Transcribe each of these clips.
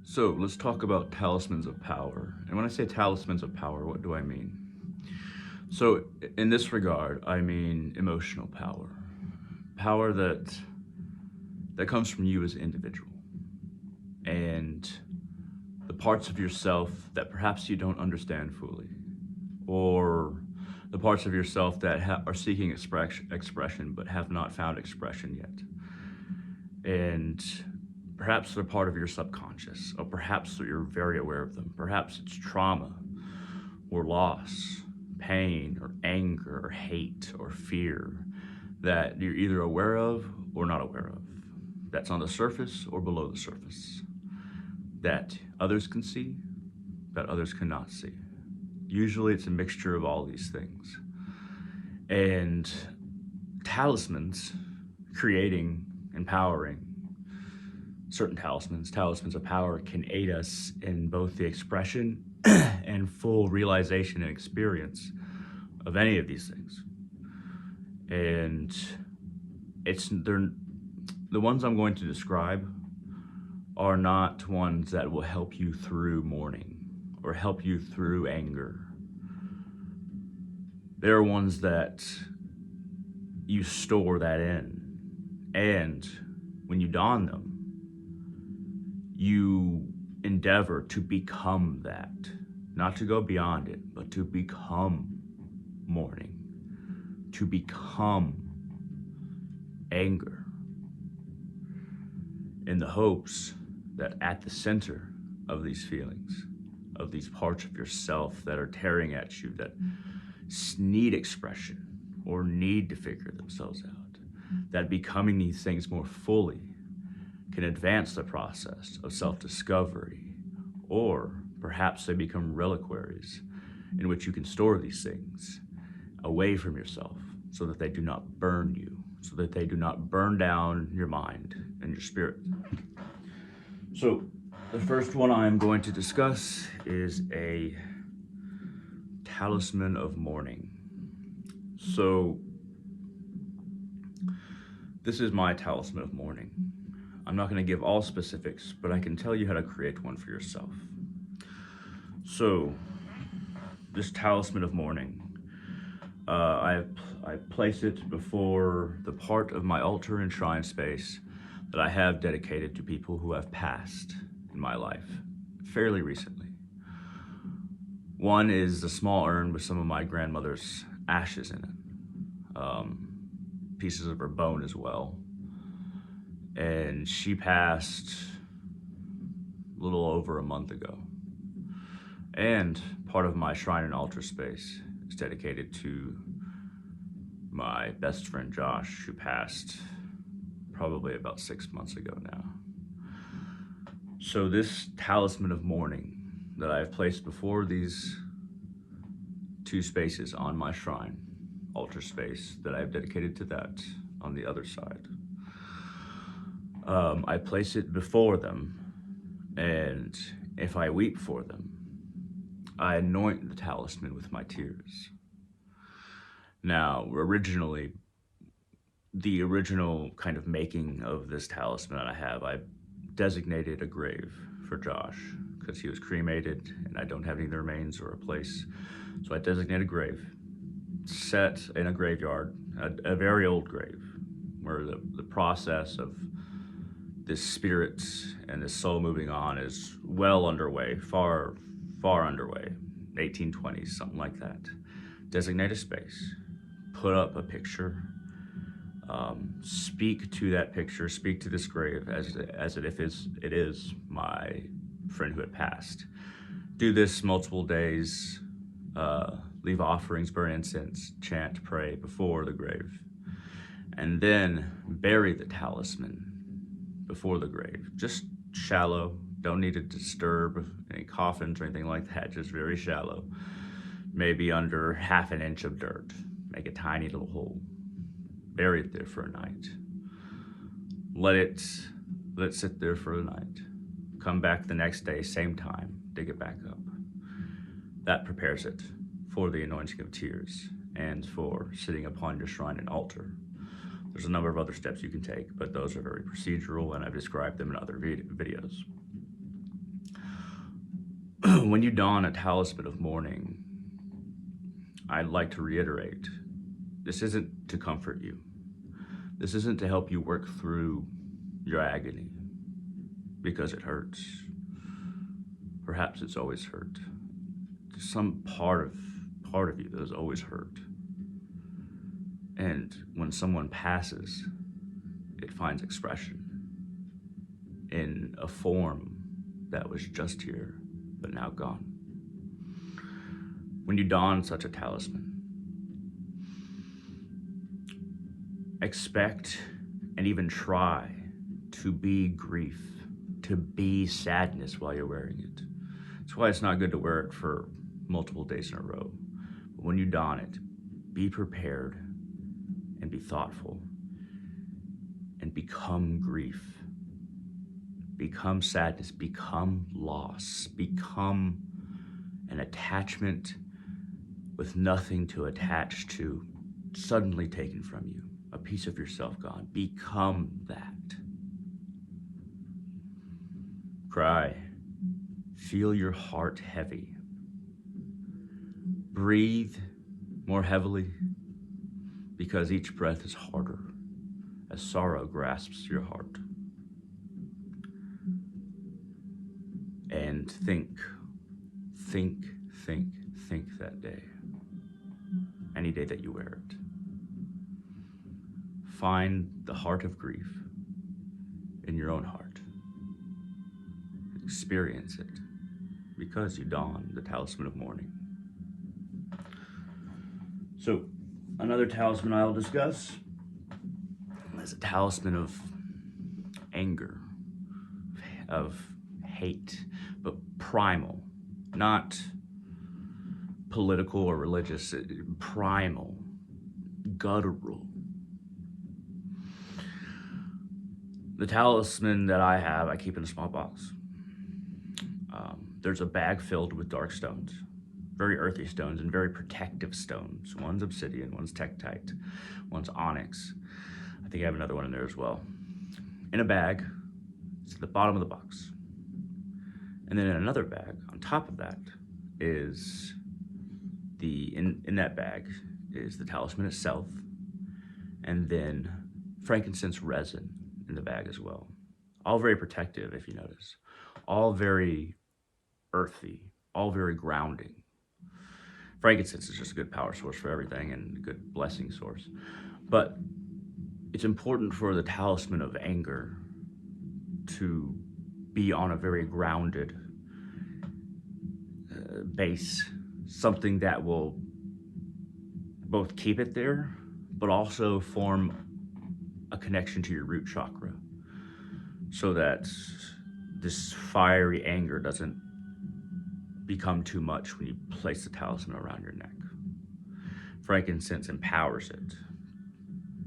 So let's talk about talismans of power. And when I say talismans of power, what do I mean? So in this regard, I mean emotional power. Power that comes from you as an individual. And the parts of yourself that perhaps you don't understand fully. Or the parts of yourself that are seeking expression but have not found expression yet. And perhaps they're part of your subconscious, or perhaps you're very aware of them. Perhaps it's trauma, or loss, pain, or anger, or hate, or fear that you're either aware of or not aware of. That's on the surface or below the surface. That others can see, that others cannot see. Usually it's a mixture of all these things. And talismans, creating, empowering, certain talismans of power, can aid us in both the expression and full realization and experience of any of these things. And they're the ones I'm going to describe are not ones that will help you through mourning or help you through anger. They're ones that you store that in. And when you don them, you endeavor to become that. Not to go beyond it, but to become mourning, to become anger, in the hopes that at the center of these feelings, of these parts of yourself that are tearing at you, that need expression or need to figure themselves out, that becoming these things more fully can advance the process of self-discovery, or perhaps they become reliquaries in which you can store these things away from yourself so that they do not burn you, so that they do not burn down your mind and your spirit. So the first one I'm going to discuss is a talisman of mourning. So this is my talisman of mourning. I'm not going to give all specifics, but I can tell you how to create one for yourself. So this talisman of mourning, I place it before the part of my altar and shrine space that I have dedicated to people who have passed in my life fairly recently. One is a small urn with some of my grandmother's ashes in it, pieces of her bone as well. And she passed a little over a month ago. And part of my shrine and altar space is dedicated to my best friend Josh, who passed probably about 6 months ago now. So this talisman of mourning that I've placed before these two spaces on my shrine, altar space that I've dedicated to that on the other side. I place it before them, and if I weep for them, I anoint the talisman with my tears. Now, the original kind of making of this talisman that I designated a grave for Josh because he was cremated and I don't have any of the remains or a place. So I designated a grave, set in a graveyard, a very old grave, where the process of this spirit and this soul moving on is well underway, far underway, 1820s, something like that. Designate a space, put up a picture, speak to that picture, speak to this grave as it is my friend who had passed. Do this multiple days, leave offerings, burn incense, chant, pray before the grave, and then bury the talisman before the grave. Just shallow, don't need to disturb any coffins or anything like that, just very shallow. Maybe under half an inch of dirt. Make a tiny little hole. Bury it there for a night. Let it sit there for a night. Come back the next day, same time, dig it back up. That prepares it for the anointing of tears and for sitting upon your shrine and altar. There's a number of other steps you can take, but those are very procedural and I've described them in other videos. When you don a talisman of mourning, I'd like to reiterate, this isn't to comfort you. This isn't to help you work through your agony, because it hurts. Perhaps it's always hurt. There's some part of you that has always hurt. And when someone passes, it finds expression in a form that was just here, but now gone. When you don such a talisman, expect and even try to be grief, to be sadness while you're wearing it. That's why it's not good to wear it for multiple days in a row. But when you don it, be prepared and be thoughtful and become grief. Become sadness, become loss, become an attachment with nothing to attach to, suddenly taken from you, a piece of yourself gone. Become that. Cry. Feel your heart heavy. Breathe more heavily, because each breath is harder as sorrow grasps your heart. And think that day. Any day that you wear it. Find the heart of grief in your own heart. Experience it, because you don the talisman of mourning. So, another talisman I'll discuss is a talisman of anger, of hate, but primal, not political or religious, primal, guttural. The talisman that I have, I keep in a small box. There's a bag filled with dark stones, very earthy stones and very protective stones. One's obsidian, one's tektite, one's onyx. I think I have another one in there as well. In a bag, it's at the bottom of the box. And then in another bag, on top of that, is in that bag is the talisman itself, and then frankincense resin in the bag as well. All very protective, if you notice. All very earthy, all very grounding. Frankincense is just a good power source for everything and a good blessing source. But it's important for the talisman of anger to be on a very grounded base, something that will both keep it there, but also form a connection to your root chakra, so that this fiery anger doesn't become too much when you place the talisman around your neck. Frankincense empowers it.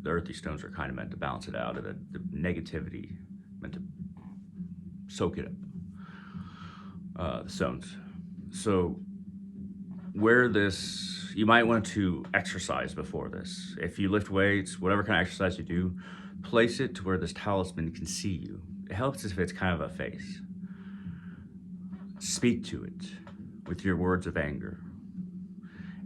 The earthy stones are kind of meant to balance it out, and the negativity meant to soak it up, the stones. So wear this. You might want to exercise before this. If you lift weights, whatever kind of exercise you do, place it to where this talisman can see you. It helps if it's kind of a face. Speak to it with your words of anger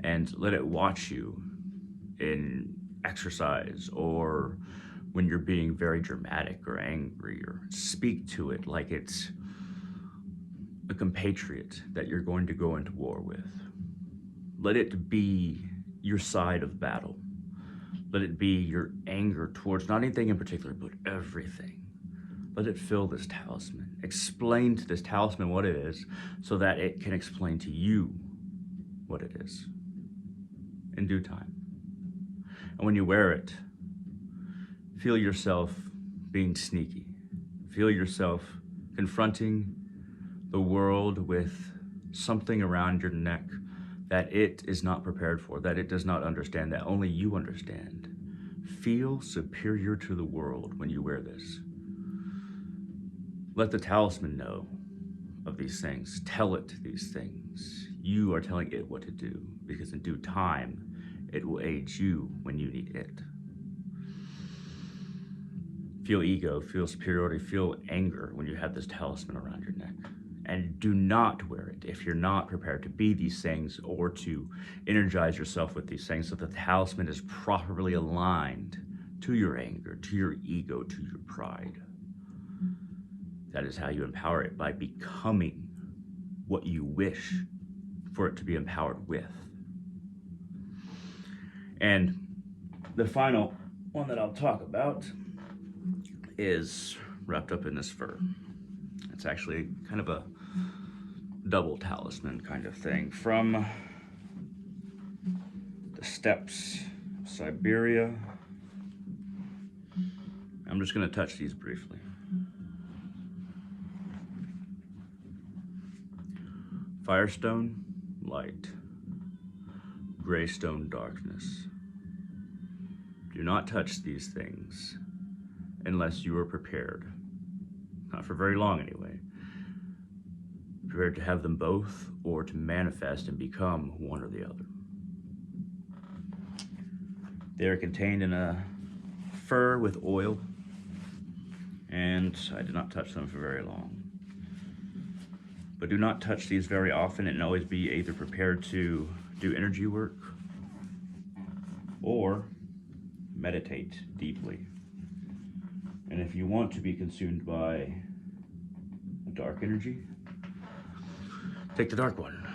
and let it watch you in exercise or when you're being very dramatic or angry, or speak to it like it's a compatriot that you're going to go into war with. Let it be your side of battle. Let it be your anger towards not anything in particular, but everything. Let it fill this talisman. Explain to this talisman what it is so that it can explain to you what it is in due time. And when you wear it, feel yourself being sneaky. Feel yourself confronting the world with something around your neck that it is not prepared for, that it does not understand, that only you understand. Feel superior to the world when you wear this. Let the talisman know of these things. Tell it these things. You are telling it what to do, because in due time, it will aid you when you need it. Feel ego, feel superiority, feel anger when you have this talisman around your neck. And do not wear it if you're not prepared to be these things or to energize yourself with these things so that the talisman is properly aligned to your anger, to your ego, to your pride. That is how you empower it, by becoming what you wish for it to be empowered with. And the final one that I'll talk about is wrapped up in this fur. It's actually kind of a double talisman kind of thing from the steppes of Siberia. I'm just going to touch these briefly. Firestone, light. Greystone, darkness. Do not touch these things unless you are prepared. Not for very long anyway. Prepared to have them both or to manifest and become one or the other. They are contained in a fur with oil, and I did not touch them for very long. But do not touch these very often, and always be either prepared to do energy work or meditate deeply. And if you want to be consumed by a dark energy, take the dark one,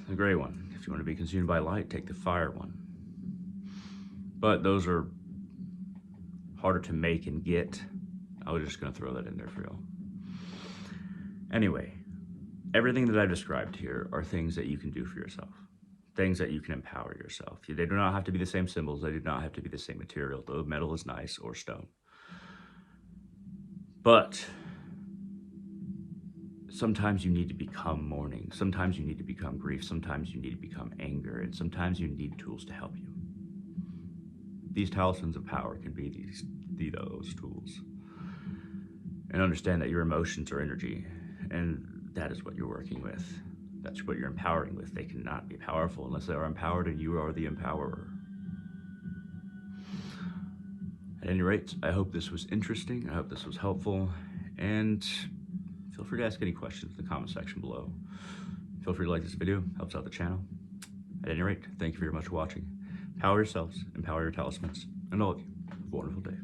the gray one. If you want to be consumed by light, take the fire one. But those are harder to make and get. I was just going to throw that in there for y'all. Anyway, everything that I've described here are things that you can do for yourself. Things that you can empower yourself. They do not have to be the same symbols. They do not have to be the same material, though metal is nice, or stone. But sometimes you need to become mourning. Sometimes you need to become grief. Sometimes you need to become anger. And sometimes you need tools to help you. These talismans of power can be those tools. And understand that your emotions are energy, and that is what you're working with. That's what you're empowering with. They cannot be powerful unless they are empowered, and you are the empowerer. At any rate, I hope this was interesting. I hope this was helpful. And feel free to ask any questions in the comment section below. Feel free to like this video. Helps out the channel. At any rate, thank you very much for watching. Empower yourselves, empower your talismans, and all of you. Have a wonderful day.